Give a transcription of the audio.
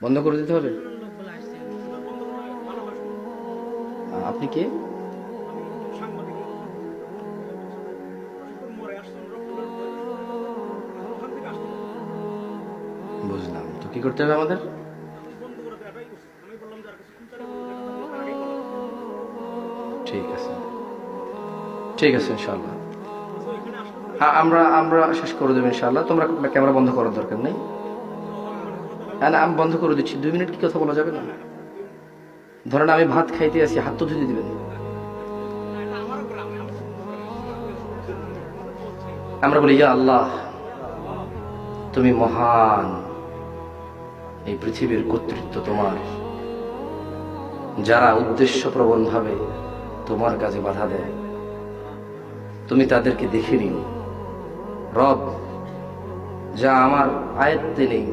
বন্ধ করে দিতে হবে। আপনি কে? বুঝলাম, তো কি করতে হবে আমাদের? ঠিক আছে, ঠিক আছে, ইনশাআল্লাহ। হ্যাঁ, আমরা আমরা শেষ করে দেবো ইনশাআল্লাহ। তোমরা ক্যামেরা বন্ধ করার দরকার নেই। হ্যাঁ না, আমি বন্ধ করে দিচ্ছি। 2 মিনিট কি কথা বলা যাবে না? ধরেন আমি ভাত খাইতে আছি, হাত তো ধুতে দিবেন। আমরা বলি, ইয়া আল্লাহ, তুমি মহান, এই পৃথিবীর কর্তৃত্ব তোমার। যারা উদ্দেশ্যপ্রবণ ভাবে তোমার কাজে বাধা দেয়, তুমি তাদেরকে দেখে নিও। রব, যা আমার আয়ত্তে নেই